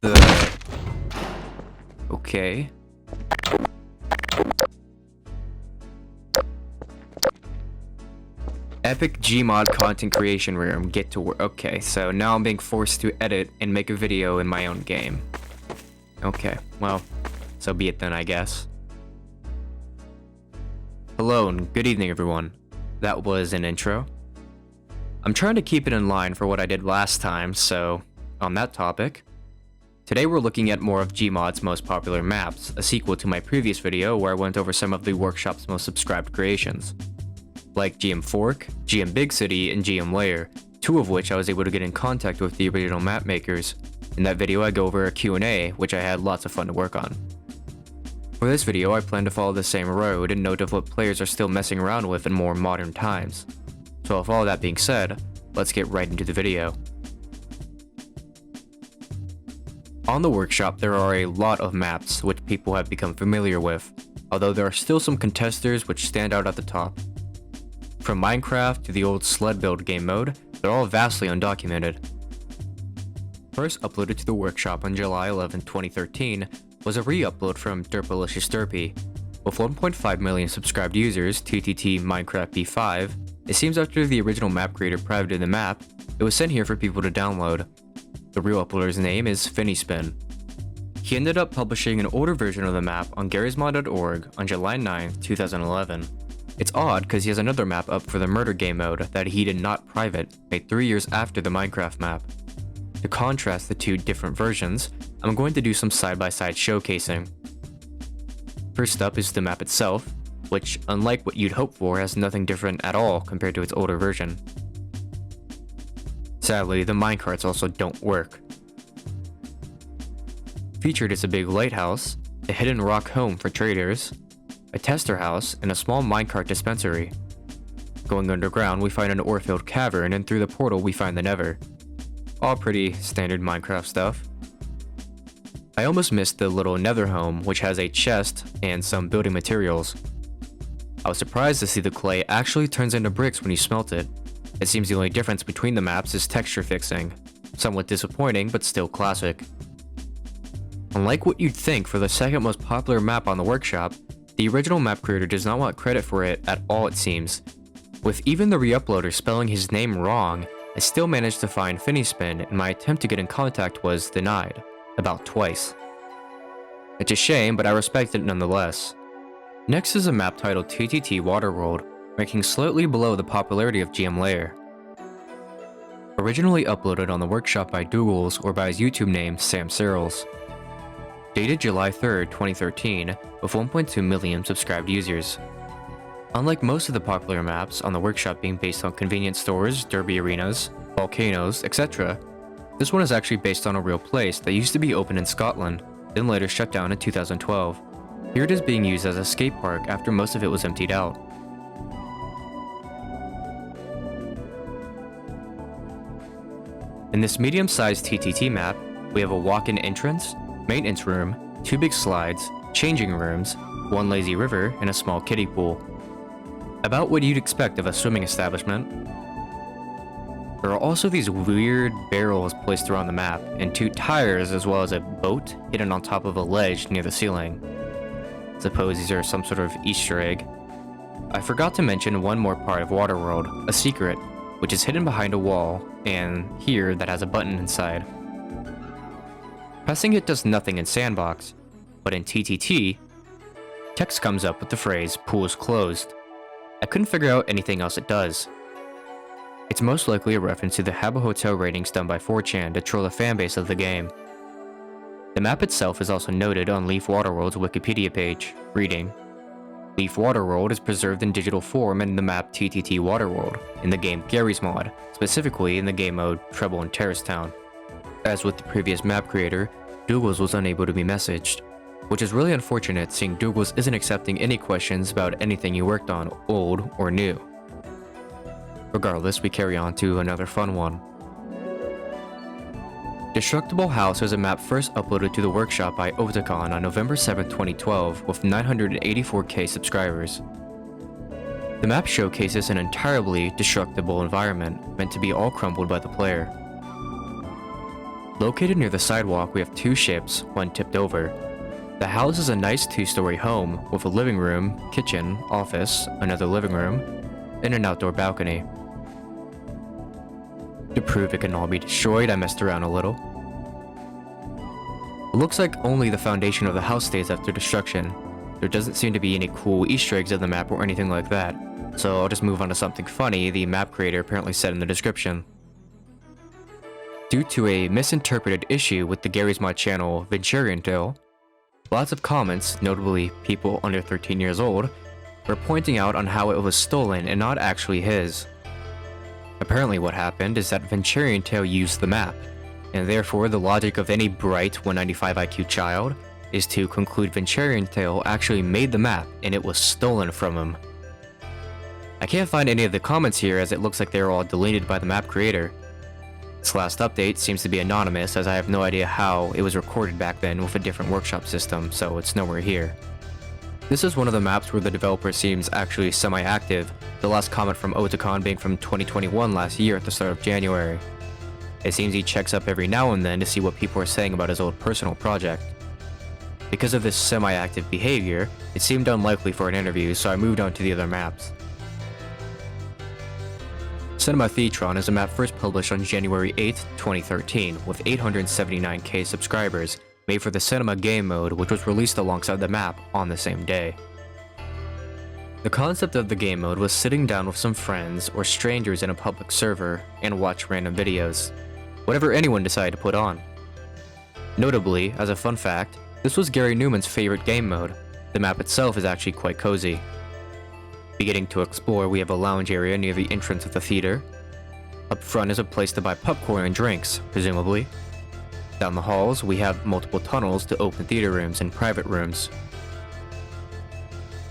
the... Okay. Epic GMOD content creation room, get to work. Okay, so now I'm being forced to edit and make a video in my own game. Okay, well, so be it then, I guess. Hello and good evening, everyone. That was an intro. I'm trying to keep it in line for what I did last time, so on that topic, today we're looking at more of GMOD's most popular maps, a sequel to my previous video where I went over some of the workshop's most subscribed creations, like GM Fork, GM Big City, and GM Layer, two of which I was able to get in contact with the original map makers. In that video I go over a Q&A, which I had lots of fun to work on. For this video I plan to follow the same road and note of what players are still messing around with in more modern times. So with all that being said, let's get right into the video. On the workshop there are a lot of maps which people have become familiar with, although there are still some contesters which stand out at the top. From Minecraft to the old sled build game mode, they're all vastly undocumented. First uploaded to the workshop on July 11, 2013 was a re-upload from Derpalicious Derpy. With 1.5 million subscribed users, TTT Minecraft B5, it seems after the original map creator privated the map, it was sent here for people to download. The real uploader's name is Finnyspin. He ended up publishing an older version of the map on garrysmod.org on July 9, 2011. It's odd because he has another map up for the murder game mode that he did not private, made 3 years after the Minecraft map. To contrast the two different versions, I'm going to do some side-by-side showcasing. First up is the map itself, which, unlike what you'd hope for, has nothing different at all compared to its older version. Sadly, the minecarts also don't work. Featured is a big lighthouse, a hidden rock home for traders, a tester house, and a small minecart dispensary. Going underground, we find an ore-filled cavern, and through the portal we find the Nether. All pretty standard Minecraft stuff. I almost missed the little Nether home, which has a chest and some building materials. I was surprised to see the clay actually turns into bricks when you smelt it. It seems the only difference between the maps is texture fixing. Somewhat disappointing, but still classic. Unlike what you'd think for the second most popular map on the workshop, the original map creator does not want credit for it at all, it seems. With even the re-uploader spelling his name wrong, I still managed to find Finnyspin, and my attempt to get in contact was denied. About twice. It's a shame, but I respect it nonetheless. Next is a map titled TTT Waterworld, ranking slightly below the popularity of GM Layer. Originally uploaded on the workshop by Doogles or by his YouTube name Sam Searles. Dated July 3rd, 2013, with 1.2 million subscribed users. Unlike most of the popular maps on the workshop being based on convenience stores, derby arenas, volcanoes, etc., this one is actually based on a real place that used to be open in Scotland, then later shut down in 2012. Here it is being used as a skate park after most of it was emptied out. In this medium-sized TTT map, we have a walk-in entrance, maintenance room, 2 big slides, changing rooms, 1 lazy river, and a small kiddie pool. About what you'd expect of a swimming establishment. There are also these weird barrels placed around the map, and 2 tires as well as a boat hidden on top of a ledge near the ceiling. Suppose these are some sort of Easter egg. I forgot to mention one more part of Waterworld, a secret, which is hidden behind a wall, and here that has a button inside. Pressing it does nothing in Sandbox, but in TTT, text comes up with the phrase, "Pool is closed." I couldn't figure out anything else it does. It's most likely a reference to the Habbo Hotel ratings done by 4chan to troll the fanbase of the game. The map itself is also noted on Leaf Waterworld's Wikipedia page, reading, Leaf Waterworld is preserved in digital form in the map TTT Waterworld, in the game Garry's Mod, specifically in the game mode Trouble in Terrace Town. As with the previous map creator, Doogles was unable to be messaged, which is really unfortunate seeing Doogles isn't accepting any questions about anything you worked on, old or new. Regardless, we carry on to another fun one. Destructible House is a map first uploaded to the workshop by Otakon on November 7, 2012 with 984k subscribers. The map showcases an entirely destructible environment meant to be all crumbled by the player. Located near the sidewalk, we have two ships, one tipped over. The house is a nice two-story home with a living room, kitchen, office, another living room, and an outdoor balcony. To prove it can all be destroyed, I messed around a little. It looks like only the foundation of the house stays after destruction. There doesn't seem to be any cool Easter eggs in the map or anything like that, so I'll just move on to something funny the map creator apparently said in the description. Due to a misinterpreted issue with the Garry's Mod channel Vanishing, lots of comments, notably people under 13 years old, were pointing out on how it was stolen and not actually his. Apparently what happened is that Vanishing used the map, and therefore the logic of any bright 195 IQ child is to conclude Vanishing actually made the map and it was stolen from him. I can't find any of the comments here as it looks like they were all deleted by the map creator. This last update seems to be anonymous as I have no idea how it was recorded back then with a different workshop system, so it's nowhere here. This is one of the maps where the developer seems actually semi-active, the last comment from Otakon being from 2021 last year at the start of January. It seems he checks up every now and then to see what people are saying about his old personal project. Because of this semi-active behavior, it seemed unlikely for an interview, so I moved on to the other maps. Cinemathetron is a map first published on January 8, 2013, with 879k subscribers, made for the Cinema game mode, which was released alongside the map on the same day. The concept of the game mode was sitting down with some friends or strangers in a public server and watch random videos, whatever anyone decided to put on. Notably, as a fun fact, this was Gary Newman's favorite game mode. The map itself is actually quite cozy. Beginning to explore, we have a lounge area near the entrance of the theater. Up front is a place to buy popcorn and drinks, presumably. Down the halls, we have multiple tunnels to open theater rooms and private rooms.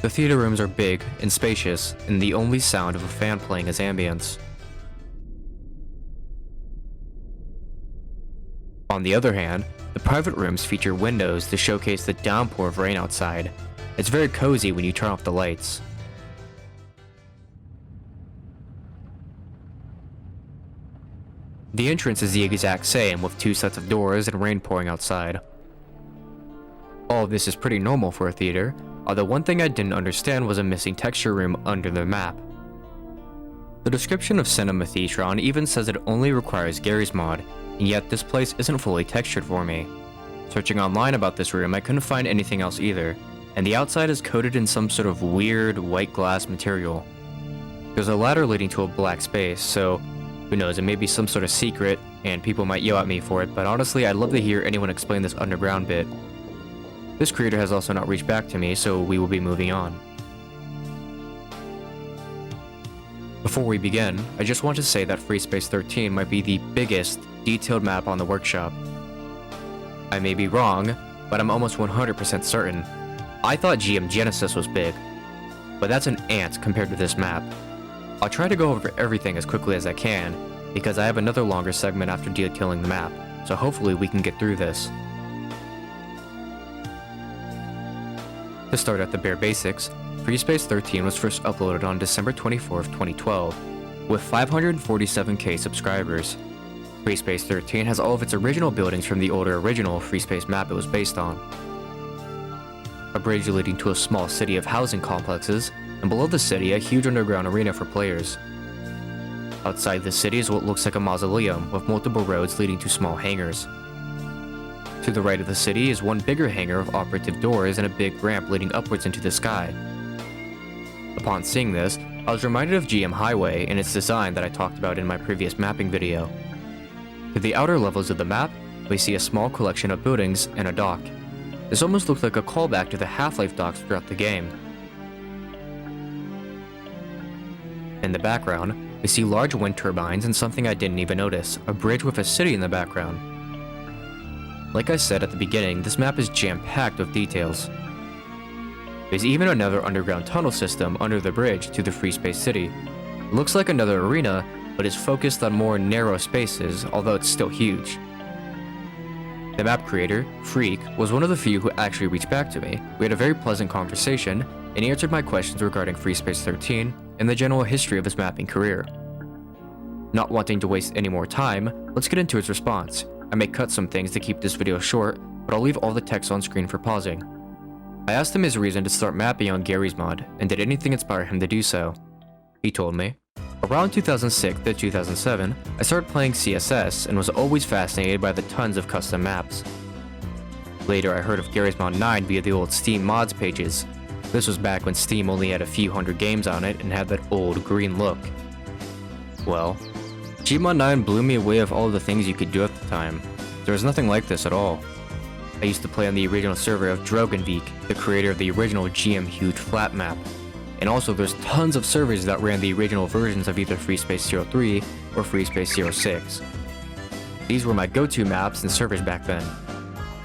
The theater rooms are big and spacious, and the only sound of a fan playing is ambience. On the other hand, the private rooms feature windows to showcase the downpour of rain outside. It's very cozy when you turn off the lights. The entrance is the exact same, with two sets of doors and rain pouring outside. All of this is pretty normal for a theater, although one thing I didn't understand was a missing texture room under the map. The description of Cinemathetron even says it only requires Garry's Mod, and yet this place isn't fully textured for me. Searching online about this room, I couldn't find anything else either, and the outside is coated in some sort of weird white glass material. There's a ladder leading to a black space, so who knows, it may be some sort of secret, and people might yell at me for it, but honestly, I'd love to hear anyone explain this underground bit. This creator has also not reached back to me, so we will be moving on. Before we begin, I just want to say that FreeSpace 13 might be the biggest, detailed map on the workshop. I may be wrong, but I'm almost 100% certain. I thought GM Genesis was big, but that's an ant compared to this map. I'll try to go over everything as quickly as I can, because I have another longer segment after detailing the map, so hopefully we can get through this. To start at the bare basics, FreeSpace 13 was first uploaded on December 24, 2012, with 547k subscribers. FreeSpace 13 has all of its original buildings from the older original FreeSpace map it was based on. A bridge leading to a small city of housing complexes, and below the city a huge underground arena for players. Outside the city is what looks like a mausoleum with multiple roads leading to small hangars. To the right of the city is one bigger hangar of operative doors and a big ramp leading upwards into the sky. Upon seeing this, I was reminded of GM Highway and its design that I talked about in my previous mapping video. To the outer levels of the map, we see a small collection of buildings and a dock. This almost looks like a callback to the Half-Life docks throughout the game. In the background, we see large wind turbines and something I didn't even notice, a bridge with a city in the background. Like I said at the beginning, this map is jam-packed with details. There's even another underground tunnel system under the bridge to the FreeSpace city. It looks like another arena, but is focused on more narrow spaces, although it's still huge. The map creator, Freak, was one of the few who actually reached back to me. We had a very pleasant conversation, and he answered my questions regarding FreeSpace 13 and the general history of his mapping career. Not wanting to waste any more time, let's get into his response. I may cut some things to keep this video short, but I'll leave all the text on screen for pausing. I asked him his reason to start mapping on Garry's mod, and did anything inspire him to do so. He told me, around 2006 to 2007, I started playing CSS and was always fascinated by the tons of custom maps. Later I heard of Garry's Mod 9 via the old Steam mods pages. This was back when Steam only had a few hundred games on it and had that old green look. Well, GMOD 9 blew me away of all the things you could do at the time. There was nothing like this at all. I used to play on the original server of Drogenvik, the creator of the original GM Huge Flat map. And also there's tons of servers that ran the original versions of either freespace 03 or freespace 06. These were my go-to maps and servers back then.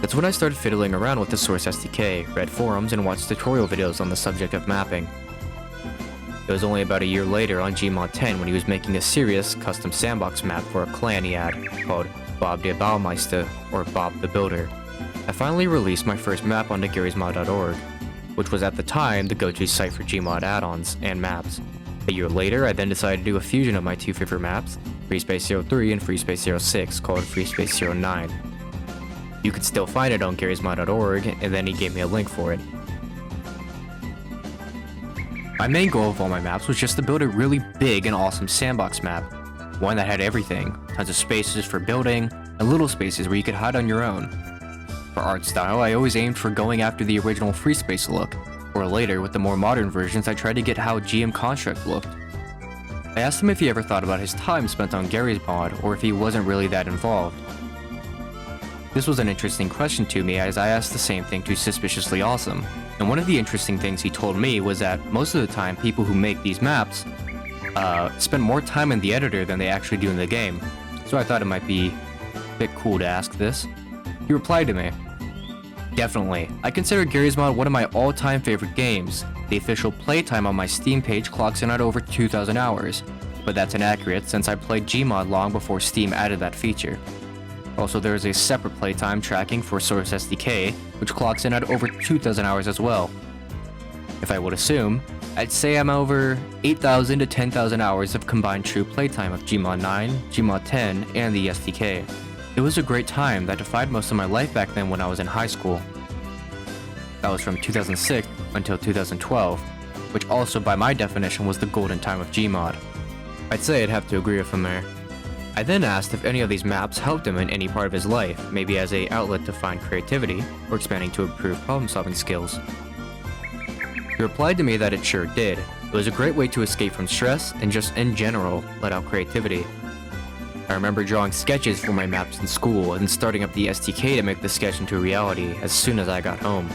That's when I started fiddling around with the Source SDK, read forums, and watched tutorial videos on the subject of mapping. It was only about a year later on GMOD 10 when he was making a serious custom sandbox map for a clan he had, called Bob the Baumeister, or Bob the Builder. I finally released my first map onto Garry'sMod.org, which was at the time the go-to site for Gmod add-ons and maps. A year later, I then decided to do a fusion of my two favorite maps, freespace 03 and freespace 06, called freespace 09. You could still find it on Garry'sMod.org, and then he gave me a link for it. My main goal of all my maps was just to build a really big and awesome sandbox map, one that had everything, tons of spaces for building, and little spaces where you could hide on your own. For art style, I always aimed for going after the original freespace look, or later with the more modern versions I tried to get how GM Construct looked. I asked him if he ever thought about his time spent on Garry's mod, or if he wasn't really that involved. This was an interesting question to me, as I asked the same thing to Suspiciously Awesome, and one of the interesting things he told me was that most of the time people who make these maps spend more time in the editor than they actually do in the game, so I thought it might be a bit cool to ask this. He replied to me, "Definitely, I consider Garry's Mod one of my all-time favorite games. The official playtime on my Steam page clocks in at over 2,000 hours, but that's inaccurate since I played Gmod long before Steam added that feature. Also, there is a separate playtime tracking for Source SDK, which clocks in at over 2,000 hours as well. If I would assume, I'd say I'm over 8,000 to 10,000 hours of combined true playtime of Gmod 9, Gmod 10, and the SDK. It was a great time that defined most of my life back then when I was in high school. That was from 2006 until 2012, which also by my definition was the golden time of Gmod. I'd say I'd have to agree with him there. I then asked if any of these maps helped him in any part of his life, maybe as an outlet to find creativity, or expanding to improve problem-solving skills. He replied to me that it sure did. It was a great way to escape from stress, and just in general, let out creativity. I remember drawing sketches for my maps in school, and starting up the SDK to make the sketch into reality as soon as I got home.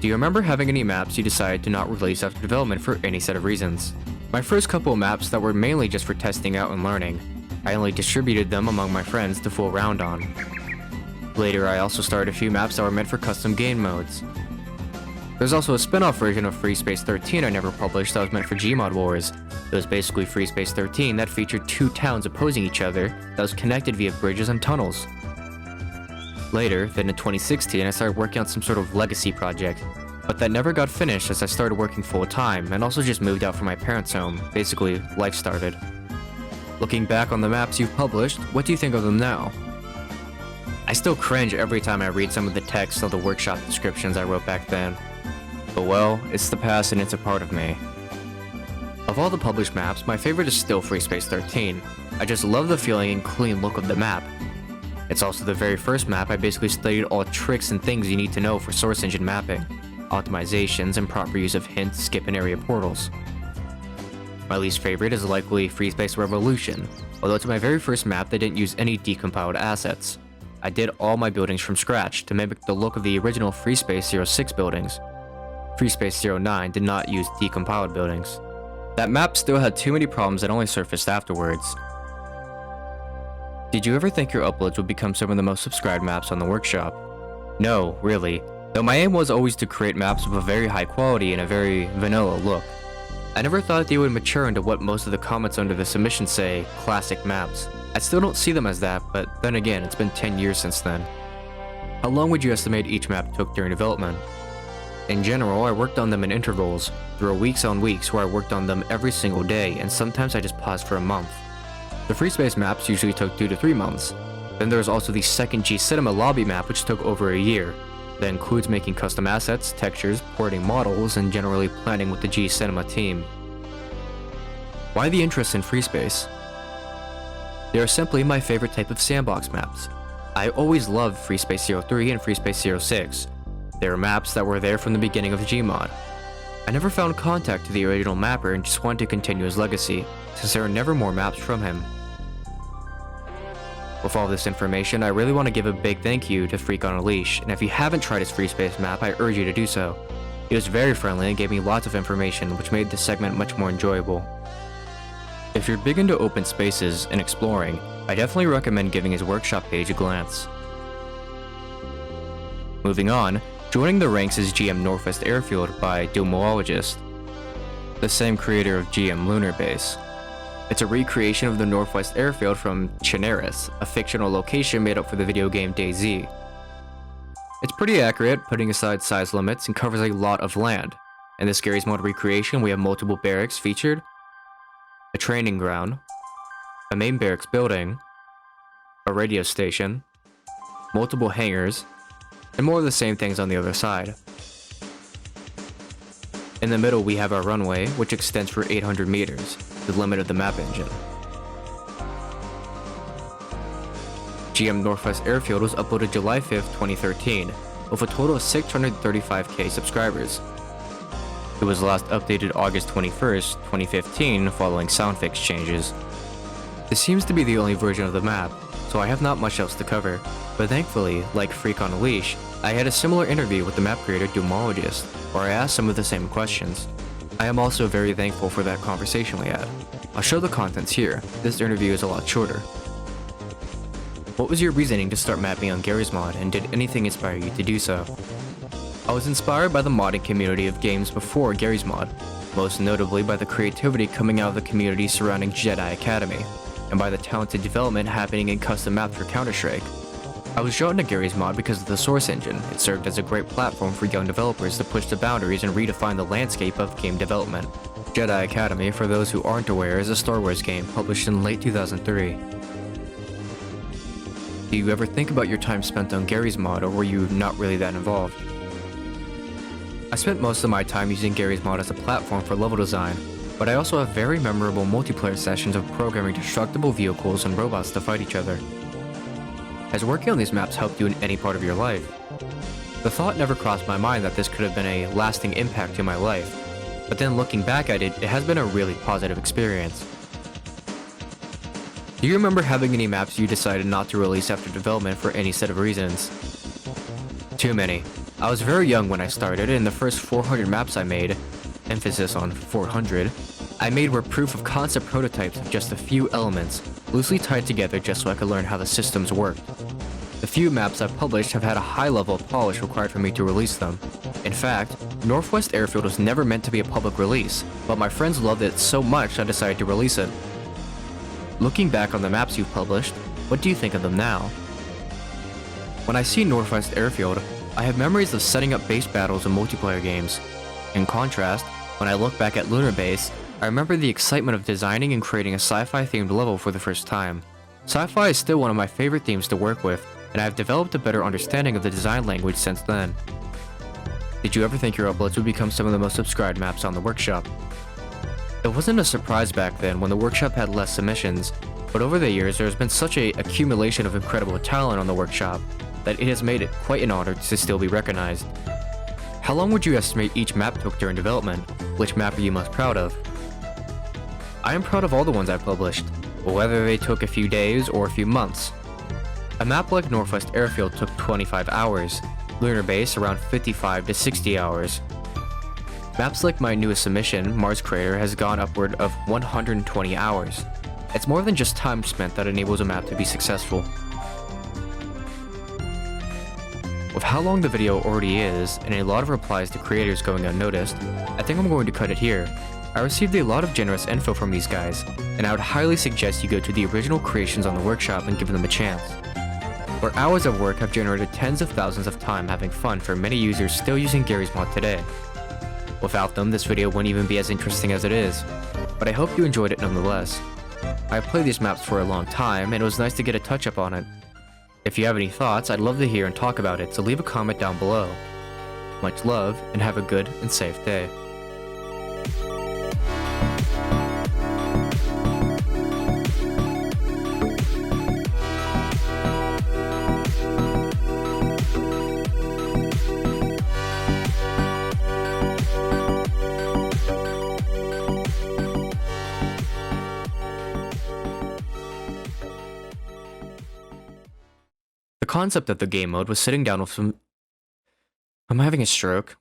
Do you remember having any maps you decided to not release after development for any set of reasons? My first couple of maps that were mainly just for testing out and learning. I only distributed them among my friends to fool around on. Later, I also started a few maps that were meant for custom game modes. There's also a spin-off version of freespace 13 I never published that was meant for Gmod Wars. It was basically freespace 13 that featured two towns opposing each other that was connected via bridges and tunnels. Later, then in 2016, I started working on some sort of legacy project, but that never got finished as I started working full-time and also just moved out from my parents' home. Basically, life started. Looking back on the maps you've published, what do you think of them now? I still cringe every time I read some of the text of the workshop descriptions I wrote back then. But well, it's the past and it's a part of me. Of all the published maps, my favorite is still freespace 13. I just love the feeling and clean look of the map. It's also the very first map I basically studied all tricks and things you need to know for source engine mapping, optimizations, and proper use of hint, skip, and area portals. My least favorite is likely freespace Revolution, although it's my very first map that didn't use any decompiled assets. I did all my buildings from scratch to mimic the look of the original freespace 06 buildings. freespace 09 did not use decompiled buildings. That map still had too many problems that only surfaced afterwards. Did you ever think your uploads would become some of the most subscribed maps on the workshop? No, really, though my aim was always to create maps of a very high quality and a very vanilla look. I never thought they would mature into what most of the comments under the submission say, classic maps. I still don't see them as that, but then again, it's been 10 years since then. How long would you estimate each map took during development? In general, I worked on them in intervals. There were weeks on weeks where I worked on them every single day, and sometimes I just paused for a month. The freespace maps usually took 2 to 3 months, Then there's also the second G Cinema lobby map, which took over a year. That includes making custom assets, textures, porting models, and generally planning with the G Cinema team. Why the interest in freespace? They are simply my favorite type of sandbox maps. I always loved FreeSpace 03 and FreeSpace 06. They were maps that were there from the beginning of GMOD. I never found contact to the original mapper and just wanted to continue his legacy, since there are never more maps from him. With all this information, I really want to give a big thank you to Freak on a Leash, and if you haven't tried his FreeSpace map, I urge you to do so. He was very friendly and gave me lots of information, which made this segment much more enjoyable. If you're big into open spaces and exploring, I definitely recommend giving his workshop page a glance. Moving on, joining the ranks is GM Northwest Airfield by Dumalogist, the same creator of GM Lunar Base. It's a recreation of the Northwest Airfield from Chernarus, a fictional location made up for the video game DayZ. It's pretty accurate, putting aside size limits, and covers a lot of land. In this Garry's Mod recreation, we have multiple barracks featured, a training ground, a main barracks building, a radio station, multiple hangars, and more of the same things on the other side. In the middle we have our runway, which extends for 800 meters, the limit of the map engine. GM Northwest Airfield was uploaded July 5th, 2013, with a total of 635k subscribers. It was last updated August 21st, 2015, following sound fix changes. This seems to be the only version of the map, so I have not much else to cover, but thankfully, like Freak on a Leash, I had a similar interview with the map creator Dumalogist, where I asked some of the same questions. I am also very thankful for that conversation we had. I'll show the contents here. This interview is a lot shorter. What was your reasoning to start mapping on Garry's Mod, and did anything inspire you to do so? I was inspired by the modding community of games before Garry's Mod, most notably by the creativity coming out of the community surrounding Jedi Academy, and by the talented development happening in custom maps for Counter-Strike. I was drawn to Garry's Mod because of the source engine. It served as a great platform for young developers to push the boundaries and redefine the landscape of game development. Jedi Academy, for those who aren't aware, is a Star Wars game published in late 2003. Do you ever think about your time spent on Garry's Mod, or were you not really that involved? I spent most of my time using Garry's Mod as a platform for level design, but I also have very memorable multiplayer sessions of programming destructible vehicles and robots to fight each other. Has working on these maps helped you in any part of your life? The thought never crossed my mind that this could have been a lasting impact to my life, but then looking back at it, it has been a really positive experience. Do you remember having any maps you decided not to release after development for any set of reasons? Too many. I was very young when I started, and the first 400 maps I made, emphasis on 400, I made were proof of concept prototypes of just a few elements, loosely tied together just so I could learn how the systems worked. The few maps I've published have had a high level of polish required for me to release them. In fact, Northwest Airfield was never meant to be a public release, but my friends loved it so much I decided to release it. Looking back on the maps you've published, what do you think of them now? When I see Northwest Airfield, I have memories of setting up base battles in multiplayer games. In contrast, when I look back at Lunar Base, I remember the excitement of designing and creating a sci-fi themed level for the first time. Sci-fi is still one of my favorite themes to work with, and I have developed a better understanding of the design language since then. Did you ever think your uploads would become some of the most subscribed maps on the workshop? It wasn't a surprise back then when the workshop had less submissions, but over the years there has been such an accumulation of incredible talent on the workshop that it has made it quite an honor to still be recognized. How long would you estimate each map took during development? Which map are you most proud of? I am proud of all the ones I've published, whether they took a few days or a few months. A map like Northwest Airfield took 25 hours, Lunar Base around 55 to 60 hours. Maps like my newest submission, Mars Crater, has gone upward of 120 hours. It's more than just time spent that enables a map to be successful. With how long the video already is, and a lot of replies to creators going unnoticed, I think I'm going to cut it here. I received a lot of generous info from these guys, and I would highly suggest you go to the original creations on the workshop and give them a chance. Where hours of work have generated tens of thousands of time having fun for many users still using Garry's Mod today. Without them, this video wouldn't even be as interesting as it is, but I hope you enjoyed it nonetheless. I have played these maps for a long time, and it was nice to get a touch up on it. If you have any thoughts, I'd love to hear and talk about it, so leave a comment down below. Much love, and have a good and safe day. The concept of the game mode was sitting down with some... I'm having a stroke.